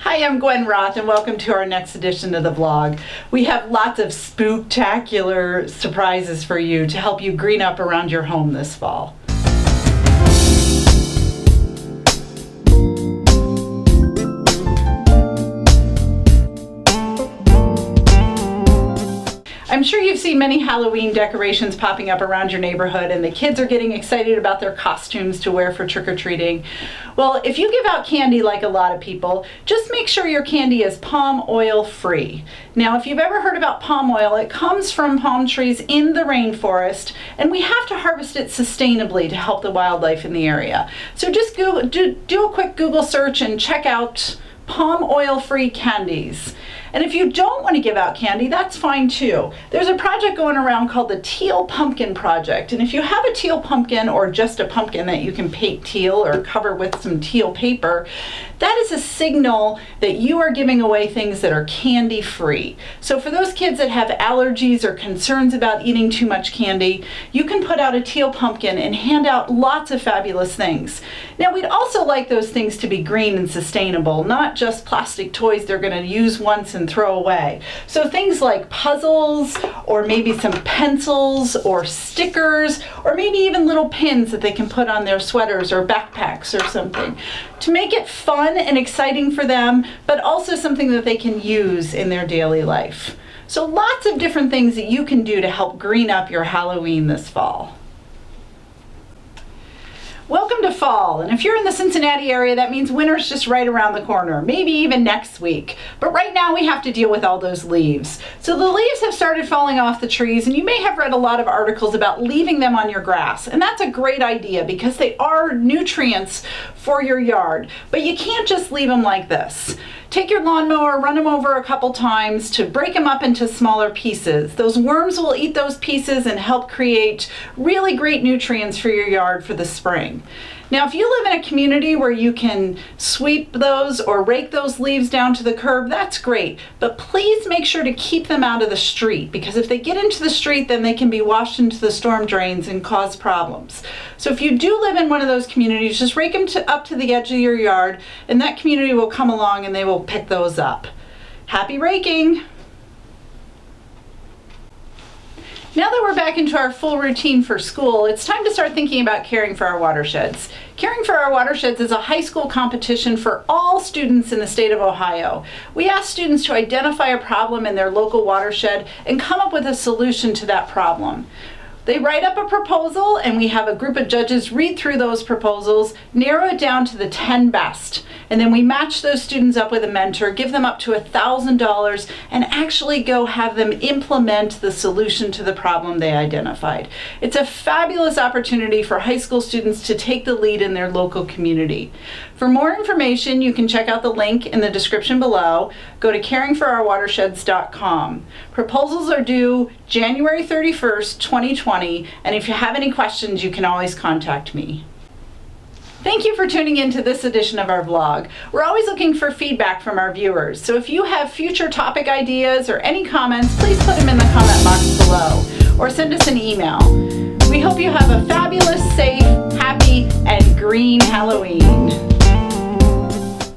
Hi, I'm Gwen Roth and welcome to our next edition of the vlog. We have lots of spooktacular surprises for you to help you green up around your home this fall. I'm sure you've seen many Halloween decorations popping up around your neighborhood and the kids are getting excited about their costumes to wear for trick-or-treating. Well, if you give out candy like a lot of people, just make sure your candy is palm oil free. Now, if you've ever heard about palm oil, it comes from palm trees in the rainforest and we have to harvest it sustainably to help the wildlife in the area. So just do a quick Google search and check out palm oil free candies. And if you don't want to give out candy, that's fine too. There's a project going around called the Teal Pumpkin Project. And if you have a teal pumpkin or just a pumpkin that you can paint teal or cover with some teal paper, that is a signal that you are giving away things that are candy free. So for those kids that have allergies or concerns about eating too much candy, you can put out a teal pumpkin and hand out lots of fabulous things. Now, we'd also like those things to be green and sustainable, not just plastic toys they're going to use once and throw away. So things like puzzles, or maybe some pencils or stickers, or maybe even little pins that they can put on their sweaters or backpacks or something to make it fun and exciting for them, but also something that they can use in their daily life. So lots of different things that you can do to help green up your Halloween this fall. Welcome to fall, and if you're in the Cincinnati area, that means winter's just right around the corner, maybe even next week. But right now we have to deal with all those leaves. So the leaves have started falling off the trees, and you may have read a lot of articles about leaving them on your grass. And that's a great idea because they are nutrients for your yard. But you can't just leave them like this. Take your lawnmower, run them over a couple times to break them up into smaller pieces. Those worms will eat those pieces and help create really great nutrients for your yard for the spring. Now, if you live in a community where you can sweep those or rake those leaves down to the curb, that's great. But please make sure to keep them out of the street, because if they get into the street, then they can be washed into the storm drains and cause problems. So if you do live in one of those communities, just rake them up to the edge of your yard, and that community will come along and they will pick those up. Happy raking! Now that we're back into our full routine for school, it's time to start thinking about Caring for Our Watersheds. Caring for Our Watersheds is a high school competition for all students in the state of Ohio. We ask students to identify a problem in their local watershed and come up with a solution to that problem. They write up a proposal and we have a group of judges read through those proposals, narrow it down to the 10 best, and then we match those students up with a mentor, give them up to $1,000, and actually go have them implement the solution to the problem they identified. It's a fabulous opportunity for high school students to take the lead in their local community. For more information, you can check out the link in the description below. Go to caringforourwatersheds.com. Proposals are due January 31st, 2020, and if you have any questions, you can always contact me. Thank you for tuning in to this edition of our vlog. We're always looking for feedback from our viewers, so if you have future topic ideas or any comments, please put them in the comment box below or send us an email. We hope you have a fabulous, safe, happy, and green Halloween.